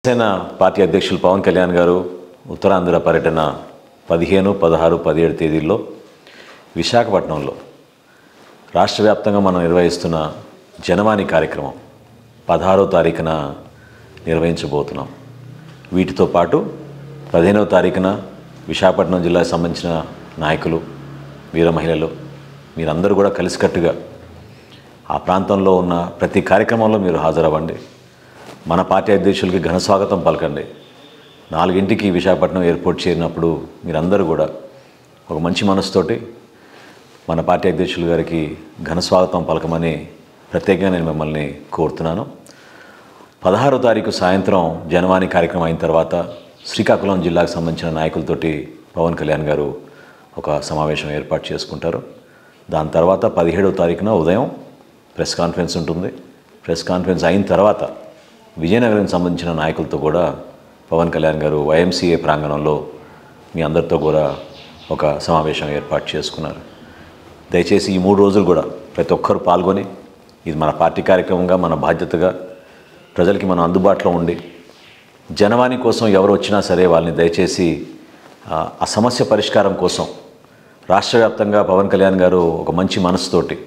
Janasena party అధ్యక్షులు పవన్ కళ్యాణ్ గారు ఉత్తరాంధ్ర పర్యటన 15, 16, 17 తేదీల్లో విశాఖపట్నంలో రాష్ట్ర వ్యాప్తంగా మనం నిర్వహిస్తున్న జనవాణి కార్యక్రమం 16వ తారీఖున నిర్వహించబోతున్నాం. వీటితో పాటు 15వ తారీఖున విశాఖపట్నం జిల్లాకు సంబంధించిన నాయకులు, వీర మహిళలు మీరందరూ కూడా కలిసికట్టుగా ఆ ప్రాంతంలో ఉన్న ప్రతి కార్యక్రమంలో మీరు హాజరవ్వండి. మన పార్టీ అధ్యక్షులకి ఘన స్వాగతం పలకండి. 4ంటికి విశాఖపట్నం ఎయిర్పోర్ట్ చేరినప్పుడు మీరందరూ కూడా ఒక మంచి మనసుతోటి మన పార్టీ అధ్యక్షులు గారికి ఘన స్వాగతం పలకమని ప్రత్యేకంగా నేను మిమ్మల్ని కోరుతున్నాను. 16వ తారీఖు సాయంత్రం జనవాణి కార్యక్రమం అయిన తర్వాత శ్రీకాకుళం జిల్లాకు సంబంధించిన నాయకులతోటి పవన్ కళ్యాణ్ గారు ఒక సమావేశం ఏర్పాటు చేసుకుంటారు. దాని తర్వాత 17వ తారీఖున ఉదయం ప్రెస్ కాన్ఫరెన్స్ ఉంటుంది. ప్రెస్ కాన్ఫరెన్స్ అయిన తర్వాత విజయనగరం సంబంధించిన నాయకులతో కూడా పవన్ కళ్యాణ్ గారు YMCA ప్రాంగణంలో మీ అందరితో కూడా ఒక సమావేశం ఏర్పాటు చేసుకున్నారు. దయచేసి ఈ 3 రోజులు కూడా ప్రతి ఒక్కరు పాల్గొని ఇది మన పార్టీ కార్యక్రమంగా, మన బాధ్యతగా ప్రజలకి మనం అందుబాటులో ఉండి జనవాణి కోసం ఎవరు వచ్చినా సరే వాళ్ళని దయచేసి ఆ సమస్య పరిష్కారం కోసం రాష్ట్ర వ్యాప్తంగా పవన్ కళ్యాణ్ గారు ఒక మంచి మనసుతోటి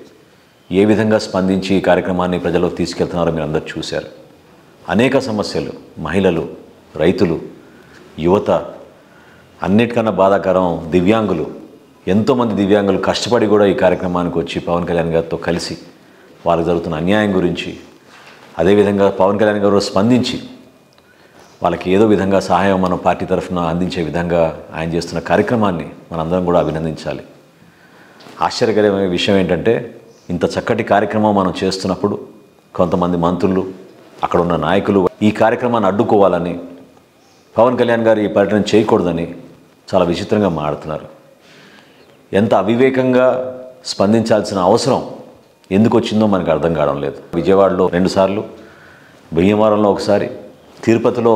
ఏ విధంగా స్పందించి ఈ కార్యక్రమాన్ని ప్రజలకు తీసుకెళ్తున్నారో మీరు అందరూ చూశారు. అనేక సమస్యలు, మహిళలు, రైతులు, యువత, అన్నిటికన్నా బాధాకరం దివ్యాంగులు, ఎంతోమంది దివ్యాంగులు కష్టపడి కూడా ఈ కార్యక్రమానికి వచ్చి పవన్ కళ్యాణ్ గారితో కలిసి వాళ్ళకి జరుగుతున్న అన్యాయం గురించి, అదేవిధంగా పవన్ కళ్యాణ్ గారు స్పందించి వాళ్ళకి ఏదో విధంగా సహాయం మన పార్టీ తరఫున అందించే విధంగా ఆయన చేస్తున్న కార్యక్రమాన్ని మనందరం కూడా అభినందించాలి. ఆశ్చర్యకరమైన విషయం ఏంటంటే ఇంత చక్కటి కార్యక్రమం మనం చేస్తున్నప్పుడు కొంతమంది మంత్రులు, అక్కడ ఉన్న నాయకులు ఈ కార్యక్రమాన్ని అడ్డుకోవాలని, పవన్ కళ్యాణ్ గారు ఈ పర్యటన చేయకూడదని చాలా విచిత్రంగా మాట్లాడుతున్నారు. ఎంత అవివేకంగా స్పందించాల్సిన అవసరం ఎందుకు వచ్చిందో మనకు అర్థం కావడం లేదు. విజయవాడలో 2 సార్లు, భీమవరంలో ఒకసారి, తిరుపతిలో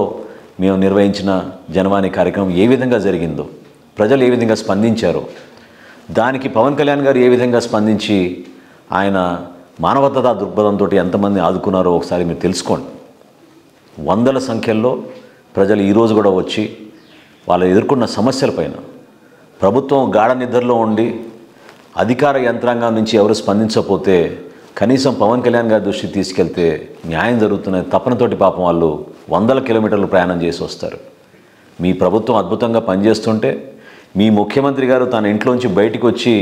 మేము నిర్వహించిన జనవాణి కార్యక్రమం ఏ విధంగా జరిగిందో, ప్రజలు ఏ విధంగా స్పందించారో, దానికి పవన్ కళ్యాణ్ గారు ఏ విధంగా స్పందించి ఆయన మానవతా దృక్పథంతో ఎంతమంది ఆదుకున్నారో ఒకసారి మీరు తెలుసుకోండి. వందల సంఖ్యల్లో ప్రజలు ఈరోజు కూడా వచ్చి వాళ్ళు ఎదుర్కొన్న సమస్యలపైన ప్రభుత్వం గాఢ నిద్రలో ఉండి అధికార యంత్రాంగం నుంచి ఎవరు స్పందించకపోతే కనీసం పవన్ కళ్యాణ్ గారి దృష్టికి తీసుకెళ్తే న్యాయం జరుగుతున్న తపనతోటి పాపం వాళ్ళు వందల కిలోమీటర్లు ప్రయాణం చేసి వస్తారు. మీ ప్రభుత్వం అద్భుతంగా పనిచేస్తుంటే మీ ముఖ్యమంత్రి గారు తన ఇంట్లోంచి బయటికి వచ్చి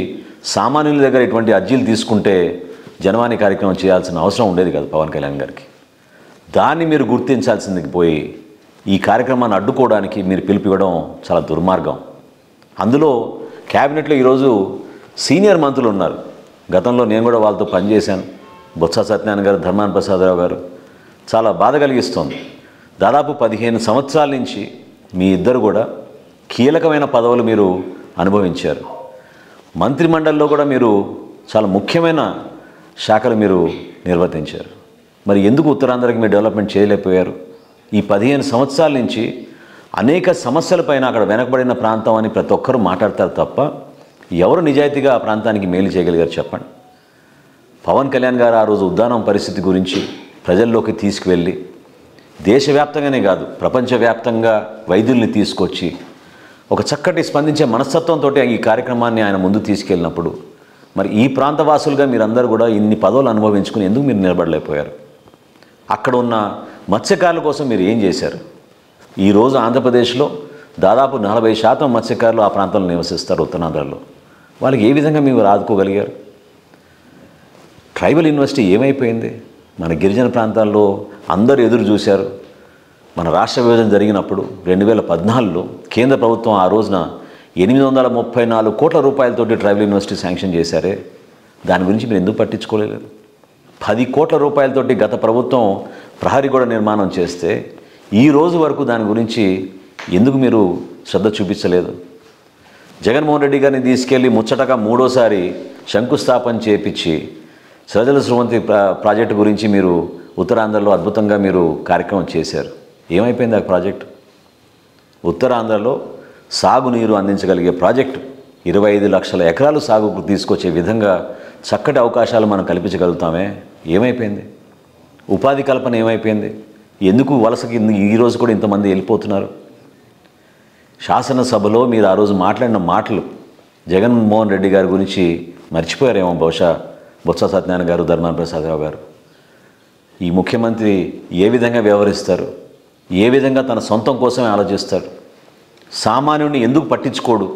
సామాన్యుల దగ్గర ఇటువంటి అర్జీలు తీసుకుంటే జనవాణి కార్యక్రమం చేయాల్సిన అవసరం ఉండేది కదా పవన్ కళ్యాణ్ గారికి. దాన్ని మీరు గుర్తించాల్సింది పోయి ఈ కార్యక్రమాన్ని అడ్డుకోవడానికి మీరు పిలిపివ్వడం చాలా దుర్మార్గం. అందులో క్యాబినెట్లో ఈరోజు సీనియర్ మంత్రులు ఉన్నారు. గతంలో నేను కూడా వాళ్ళతో పనిచేశాను. బొత్స సత్యనారాయణ గారు, ధర్మాన ప్రసాదరావు గారు. చాలా బాధ కలిగిస్తోంది. దాదాపు 15 సంవత్సరాల నుంచి మీ ఇద్దరు కూడా కీలకమైన పదవులు మీరు అనుభవించారు. మంత్రిమండలిలో కూడా మీరు చాలా ముఖ్యమైన శాఖలు మీరు నిర్వర్తించారు. మరి ఎందుకు ఉత్తరాంధ్రకి మీరు డెవలప్మెంట్ చేయలేకపోయారు? ఈ 15 సంవత్సరాల నుంచి అనేక సమస్యలపైన అక్కడ వెనకబడిన ప్రాంతం అని ప్రతి ఒక్కరూ మాట్లాడతారు తప్ప ఎవరు నిజాయితీగా ఆ ప్రాంతానికి మేలు చేయగలిగారు చెప్పండి. పవన్ కళ్యాణ్ గారు ఆ రోజు ఉద్దానం పరిస్థితి గురించి ప్రజల్లోకి తీసుకువెళ్ళి దేశవ్యాప్తంగానే కాదు ప్రపంచవ్యాప్తంగా వైద్యుల్ని తీసుకొచ్చి ఒక చక్కటి స్పందించే మనస్తత్వంతో ఈ కార్యక్రమాన్ని ఆయన ముందు తీసుకెళ్ళినప్పుడు మరి ఈ ప్రాంతవాసులుగా మీరందరూ కూడా ఇన్ని పదవులు అనుభవించుకుని ఎందుకు మీరు నిలబడలేకపోయారు? అక్కడ ఉన్న మత్స్యకారుల కోసం మీరు ఏం చేశారు? ఈరోజు ఆంధ్రప్రదేశ్లో దాదాపు 40% మత్స్యకారులు ఆ ప్రాంతంలో నివసిస్తారు. ఉత్తరాంధ్రలో వాళ్ళకి ఏ విధంగా మీరు ఆదుకోగలిగారు? ట్రైబల్ యూనివర్సిటీ ఏమైపోయింది? మన గిరిజన ప్రాంతాల్లో అందరూ ఎదురు చూశారు. మన రాష్ట్ర విభజన జరిగినప్పుడు 2014లో కేంద్ర ప్రభుత్వం ఆ రోజున 834 కోట్ల రూపాయలతోటి ట్రైబల్ యూనివర్సిటీ శాంక్షన్ చేశారే, దాని గురించి మీరు ఎందుకు పట్టించుకోలేదు? 10 కోట్ల రూపాయలతోటి గత ప్రభుత్వం ప్రహరీ గోడ నిర్మాణం చేస్తే ఈ రోజు వరకు దాని గురించి ఎందుకు మీరు శ్రద్ధ చూపించలేదు? జగన్మోహన్ రెడ్డి గారిని తీసుకెళ్ళి ముచ్చటగా 3వసారి శంకుస్థాపన చేపించి సృజల స్రవంతి ప్రాజెక్టు గురించి మీరు ఉత్తరాంధ్రలో అద్భుతంగా మీరు కార్యక్రమం చేశారు. ఏమైపోయింది ఆ ప్రాజెక్టు? ఉత్తరాంధ్రలో సాగునీరు అందించగలిగే ప్రాజెక్టు 25 లక్షల ఎకరాలు సాగుకు తీసుకొచ్చే విధంగా చక్కటి అవకాశాలు మనం కల్పించగలుగుతామే. ఏమైపోయింది? ఉపాధి కల్పన ఏమైపోయింది? ఎందుకు వలసకి ఈరోజు కూడా ఇంతమంది వెళ్ళిపోతున్నారు? శాసనసభలో మీరు ఆ రోజు మాట్లాడిన మాటలు జగన్మోహన్ రెడ్డి గారి గురించి మర్చిపోయారేమో బహుశా బొత్స సత్యనారాయణ గారు, ధర్మాన ప్రసాదరావు గారు. ఈ ముఖ్యమంత్రి ఏ విధంగా వ్యవహరిస్తారు, ఏ విధంగా తన సొంతం కోసమే ఆలోచిస్తారు, సామాన్యుడిని ఎందుకు పట్టించుకోడు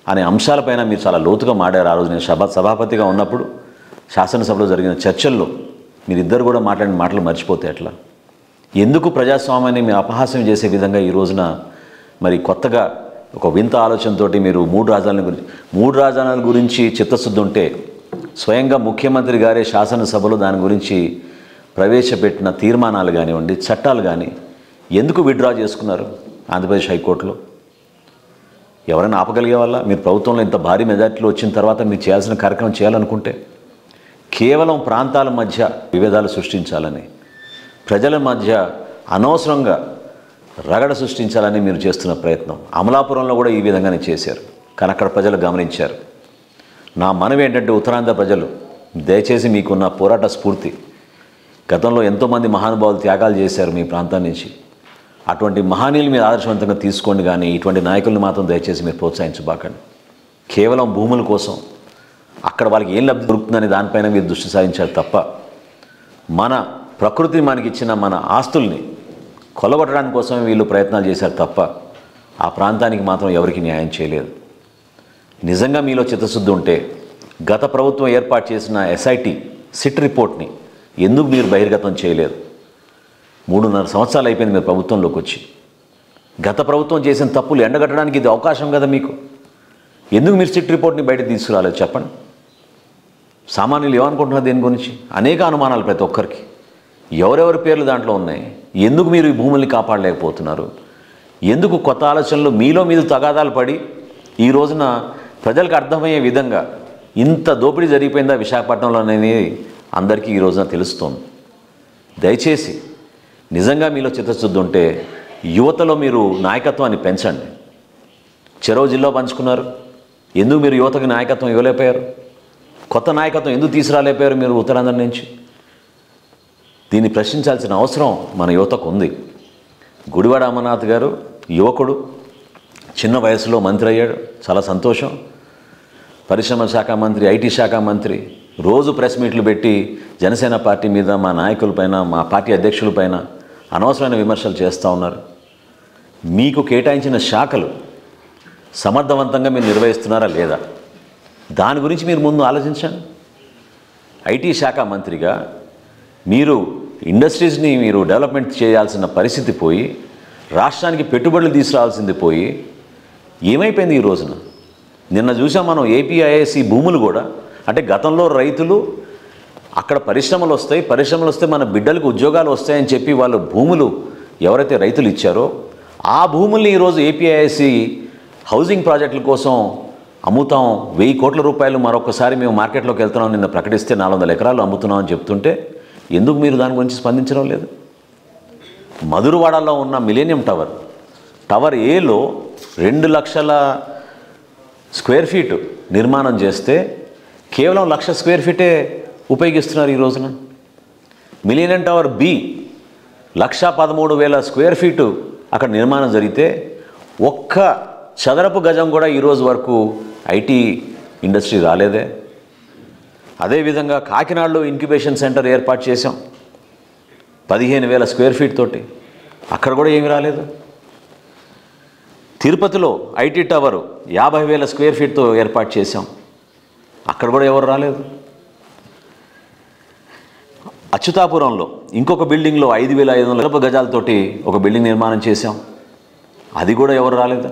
అనే అంశాలపైన మీరు చాలా లోతుగా మాట్లాడారు. ఆ రోజు నేను సభాపతిగా ఉన్నప్పుడు శాసనసభలో జరిగిన చర్చల్లో మీరిద్దరు కూడా మాట్లాడిన మాటలు మర్చిపోతే ఎట్లా? ఎందుకు ప్రజాస్వామ్యాన్ని మీరు అపహాస్యం చేసే విధంగా ఈ రోజున మరి కొత్తగా ఒక వింత ఆలోచనతో మీరు మూడు రాజధానుల గురించి చిత్తశుద్ధి ఉంటే స్వయంగా ముఖ్యమంత్రి గారే శాసనసభలో దాని గురించి ప్రవేశపెట్టిన తీర్మానాలు కానివ్వండి, చట్టాలు కానీ ఎందుకు విత్డ్రా చేసుకున్నారు ఆంధ్రప్రదేశ్ హైకోర్టులో? ఎవరైనా ఆపగలిగే వల్ల మీరు ప్రభుత్వంలో ఇంత భారీ మెజార్టీలో వచ్చిన తర్వాత మీరు చేయాల్సిన కార్యక్రమం చేయాలనుకుంటే కేవలం ప్రాంతాల మధ్య విభేదాలు సృష్టించాలని, ప్రజల మధ్య అనవసరంగా రగడ సృష్టించాలని మీరు చేస్తున్న ప్రయత్నం అమలాపురంలో కూడా ఈ విధంగానే చేశారు. కానీ అక్కడ ప్రజలు గమనించారు. నా మనవి ఏంటంటే ఉత్తరాంధ్ర ప్రజలు దయచేసి మీకున్న పోరాట స్ఫూర్తి, గతంలో ఎంతోమంది మహానుభావులు త్యాగాలు చేశారు మీ ప్రాంతం నుంచి, అటువంటి మహనీయులు మీరు ఆదర్శవంతంగా తీసుకోండి. కానీ ఇటువంటి నాయకులను మాత్రం దయచేసి మీరు ప్రోత్సహించబాకండి. కేవలం భూముల కోసం అక్కడ వాళ్ళకి ఏం లబ్ధి దొరుకుతుందని దానిపైన మీరు దృష్టి సారించారు తప్ప మన ప్రకృతిని మనకి ఇచ్చిన మన ఆస్తుల్ని కొలగొట్టడానికి కోసమే వీళ్ళు ప్రయత్నాలు చేశారు తప్ప ఆ ప్రాంతానికి మాత్రం ఎవరికి న్యాయం చేయలేదు. నిజంగా మీలో చిత్తశుద్ధి ఉంటే గత ప్రభుత్వం ఏర్పాటు చేసిన ఎస్ఐటి సిట్ రిపోర్ట్ని ఎందుకు మీరు బహిర్గతం చేయలేదు? 3.5 సంవత్సరాలు అయిపోయింది మీరు ప్రభుత్వంలోకి వచ్చి. గత ప్రభుత్వం చేసిన తప్పులు ఎండగట్టడానికి ఇది అవకాశం కదా మీకు. ఎందుకు మీరు సిట్ రిపోర్ట్ని బయటకు తీసుకురాలేదు చెప్పండి? సామాన్యులు ఏమనుకుంటున్నారు దీని గురించి? అనేక అనుమానాలు ప్రతి ఒక్కరికి. ఎవరెవరి పేర్లు దాంట్లో ఉన్నాయి? ఎందుకు మీరు ఈ భూముల్ని కాపాడలేకపోతున్నారు? ఎందుకు కొత్త ఆలోచనలు మీలో మీద తగాదాలు పడి ఈ రోజున ప్రజలకు అర్థమయ్యే విధంగా ఇంత దోపిడీ జరిగిపోయిందా విశాఖపట్నంలో అనేది అందరికీ ఈ రోజున తెలుస్తోంది. దయచేసి నిజంగా మీలో చిత్తశుద్ధి ఉంటే యువతలో మీరు నాయకత్వాన్ని పెంచండి. చెరో జిల్లా పంచుకున్నారు, ఎందుకు మీరు యువతకి నాయకత్వం ఇవ్వలేకపోయారు? కొత్త నాయకత్వం ఎందుకు తీసుకురాలేకపోయారు మీరు ఉత్తరాంధ్ర నుంచి? దీన్ని ప్రశ్నించాల్సిన అవసరం మన యువతకు ఉంది. గుడివాడ అమర్నాథ్ గారు యువకుడు, చిన్న వయసులో మంత్రి అయ్యాడు, చాలా సంతోషం. పరిశ్రమల శాఖ మంత్రి, ఐటీ శాఖ మంత్రి, రోజు ప్రెస్ మీట్లు పెట్టి జనసేన పార్టీ మీద, మా నాయకులపైన, మా పార్టీ అధ్యక్షులపైన అనవసరమైన విమర్శలు చేస్తూ ఉన్నారు. మీకు కేటాయించిన శాఖలు సమర్థవంతంగా మీరు నిర్వహిస్తున్నారా లేదా? దాని గురించి మీరు ముందు ఆలోచించండి. ఐటీ శాఖ మంత్రిగా మీరు ఇండస్ట్రీస్ని మీరు డెవలప్మెంట్ చేయాల్సిన పరిస్థితి పోయి రాష్ట్రానికి పెట్టుబడులు తీసుకురావాల్సింది పోయి ఏమైపోయింది ఈ రోజున? నిన్న చూసాం మనం ఏపీఐఐసి భూములు కూడా, అంటే గతంలో రైతులు అక్కడ పరిశ్రమలు వస్తే మన బిడ్డలకు ఉద్యోగాలు వస్తాయని చెప్పి వాళ్ళు భూములు ఎవరైతే రైతులు ఇచ్చారో ఆ భూముల్ని ఈరోజు ఏపీఐఐసి హౌసింగ్ ప్రాజెక్టుల కోసం అమ్ముతాం, 1000 కోట్ల రూపాయలు మరొకసారి మేము మార్కెట్లోకి వెళ్తున్నాం నిన్న ప్రకటిస్తే 400 ఎకరాలు అమ్ముతున్నాం అని చెప్తుంటే ఎందుకు మీరు దాని గురించి స్పందించడం లేదు? మధురవాడలో ఉన్న మిలేనియం టవర్ ఏలో 2 లక్షల స్క్వేర్ ఫీట్ నిర్మాణం చేస్తే కేవలం 1,00,000 స్క్వేర్ ఫీటే ఉపయోగిస్తున్నారు ఈ రోజున. Millennium tower B 1,13,000 square feet అక్కడ నిర్మాణం జరిగితే ఒక్క చదరపు గజం కూడా ఈరోజు వరకు ఐటీ ఇండస్ట్రీ రాలేదే. అదేవిధంగా కాకినాడలో ఇంక్యుబేషన్ సెంటర్ ఏర్పాటు చేశాం 15,000 స్క్వేర్ ఫీట్ తోటి, అక్కడ కూడా ఏమీ రాలేదు. తిరుపతిలో ఐటీ టవరు 50,000 స్క్వేర్ ఫీట్తో ఏర్పాటు చేశాం, అక్కడ కూడా ఎవరు రాలేదు. అచ్యుతాపురంలో ఇంకొక బిల్డింగ్లో 5,500 గజాలతోటి ఒక బిల్డింగ్ నిర్మాణం చేశాం, అది కూడా ఎవరు రాలేదు.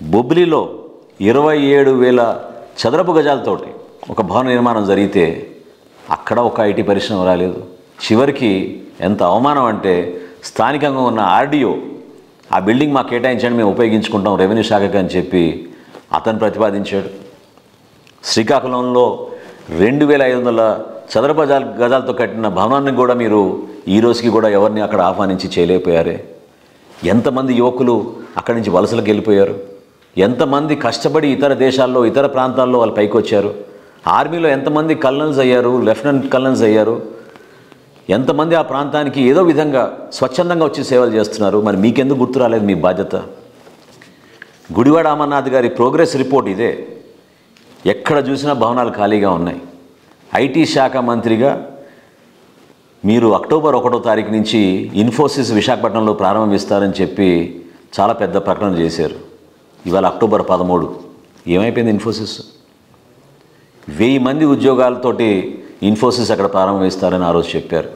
బొబ్బిలిలో 27,000 చదరపు గజాలతోటి ఒక భవన నిర్మాణం జరిగితే అక్కడ ఒక ఐటీ పరిశ్రమ రాలేదు. చివరికి ఎంత అవమానం అంటే స్థానికంగా ఉన్న ఆర్డీఓ ఆ బిల్డింగ్ మాకు కేటాయించండి, మేము ఉపయోగించుకుంటాం రెవెన్యూ శాఖకి అని చెప్పి అతను ప్రతిపాదించాడు. శ్రీకాకుళంలో 2,500 చదరపు గజాలతో కట్టిన భవనాన్ని కూడా మీరు ఈ రోజుకి కూడా ఎవరిని అక్కడ ఆహ్వానించి చేయలేకపోయారే. ఎంతమంది యువకులు అక్కడి నుంచి వలసలకు వెళ్ళిపోయారు, ఎంతమంది కష్టపడి ఇతర దేశాల్లో ఇతర ప్రాంతాల్లో వాళ్ళు పైకి వచ్చారు. ఆర్మీలో ఎంతమంది కల్నల్స్ అయ్యారు, లెఫ్టినెంట్ కల్నల్స్ అయ్యారు. ఎంతమంది ఆ ప్రాంతానికి ఏదో విధంగా స్వచ్ఛందంగా వచ్చి సేవలు చేస్తున్నారు. మరి మీకెందుకు గుర్తు రాలేదు మీ బాధ్యత? గుడివాడ అమర్నాథ్ గారి ప్రోగ్రెస్ రిపోర్ట్ ఇదే. ఎక్కడ చూసినా భవనాలు ఖాళీగా ఉన్నాయి. ఐటీ శాఖ మంత్రిగా మీరు అక్టోబర్ 1వ తారీఖు నుంచి ఇన్ఫోసిస్ విశాఖపట్నంలో ప్రారంభిస్తారని చెప్పి చాలా పెద్ద ప్రకటన చేశారు. ఇవాళ అక్టోబర్ 13. ఏమైపోయింది ఇన్ఫోసిస్? 1000 మంది ఉద్యోగాలతోటి ఇన్ఫోసిస్ అక్కడ ప్రారంభిస్తారని ఆ రోజు చెప్పారు.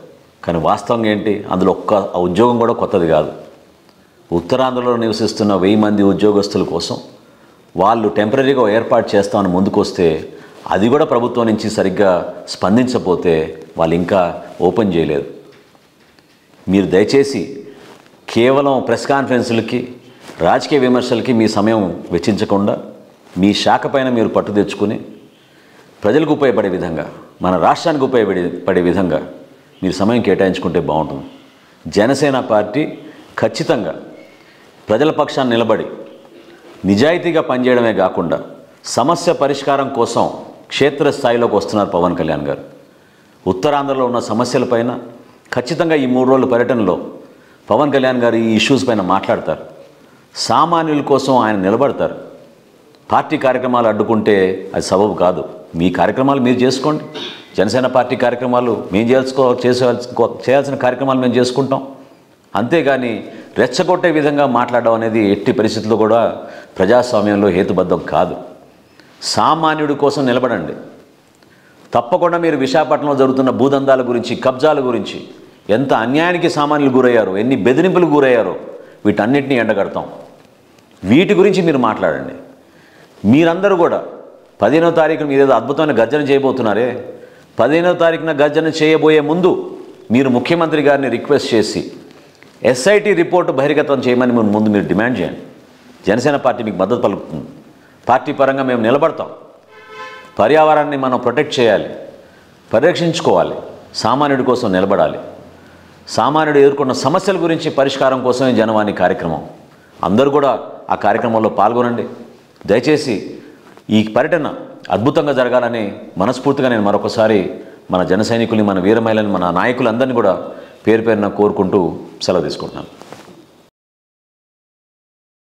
కానీ వాస్తవంగా ఏంటి? అందులో ఒక్క ఉద్యోగం కూడా కొత్తది కాదు. ఉత్తరాంధ్రలో నివసిస్తున్న 1000 మంది ఉద్యోగస్తుల కోసం వాళ్ళు టెంపరీగా ఏర్పాటు చేస్తామని ముందుకొస్తే అది కూడా ప్రభుత్వం నుంచి సరిగ్గా స్పందించకపోతే వాళ్ళు ఇంకా ఓపెన్ చేయలేదు. మీరు దయచేసి కేవలం ప్రెస్ కాన్ఫరెన్సులకి, రాజకీయ విమర్శలకి మీ సమయం వెచ్చించకుండా మీ శాఖ పైన మీరు పట్టు తెచ్చుకుని ప్రజలకు ఉపయోగపడే విధంగా, మన రాష్ట్రానికి ఉపయోగపడే విధంగా మీరు సమయం కేటాయించుకుంటే బాగుంటుంది. జనసేన పార్టీ ఖచ్చితంగా ప్రజల పక్షాన్ని నిలబడి నిజాయితీగా పనిచేయడమే కాకుండా సమస్య పరిష్కారం కోసం క్షేత్రస్థాయిలోకి వస్తున్నారు పవన్ కళ్యాణ్ గారు. ఉత్తరాంధ్రలో ఉన్న సమస్యలపైన ఖచ్చితంగా ఈ 3 రోజుల పర్యటనలో పవన్ కళ్యాణ్ గారు ఈ ఇష్యూస్ పైన మాట్లాడతారు. సామాన్యుల కోసం ఆయన నిలబడతారు. పార్టీ కార్యక్రమాలు అడ్డుకుంటే అది సబబు కాదు. మీ కార్యక్రమాలు మీరు చేసుకోండి. జనసేన పార్టీ కార్యక్రమాలు మేము చేయాల్సిన కార్యక్రమాలు మేము చేసుకుంటాం. అంతేగాని రెచ్చగొట్టే విధంగా మాట్లాడడం అనేది ఎట్టి పరిస్థితుల్లో కూడా ప్రజాస్వామ్యంలో హేతుబద్ధం కాదు. సామాన్యుడి కోసం నిలబడండి. తప్పకుండా మీరు విశాఖపట్నంలో జరుగుతున్న భూదందాల గురించి, కబ్జాల గురించి, ఎంత అన్యాయానికి సామాన్యులు గురయ్యారో, ఎన్ని బెదిరింపులు గురయ్యారో వీటన్నిటినీ ఎండగడతాం. వీటి గురించి మీరు మాట్లాడండి. మీరందరూ కూడా 15వ తారీఖున మీరు ఏదో అద్భుతమైన గర్జన చేయబోతున్నారే, 15వ తారీఖున గర్జన చేయబోయే ముందు మీరు ముఖ్యమంత్రి గారిని రిక్వెస్ట్ చేసి ఎస్ఐటి రిపోర్టు బహిర్గతం చేయమని ముందు మీరు డిమాండ్ చేయండి. జనసేన పార్టీ మీకు మద్దతు పలుకుతుంది. పార్టీ పరంగా మేము నిలబడతాం. పర్యావరణాన్ని మనం ప్రొటెక్ట్ చేయాలి, పరిరక్షించుకోవాలి, సామాన్యుడి కోసం నిలబడాలి. సామాన్యుడు ఎదుర్కొన్న సమస్యల గురించి పరిష్కారం కోసమే జనవాణి కార్యక్రమం. అందరూ కూడా ఆ కార్యక్రమంలో పాల్గొనండి. దయచేసి ఈ పర్యటన అద్భుతంగా జరగాలని మనస్ఫూర్తిగా నేను మరొకసారి మన జన సైనికుల్ని, మన వీర మహిళని, మన నాయకులందరినీ కూడా పేరు పేరున కోరుకుంటూ సెలవు తీసుకుంటున్నాను.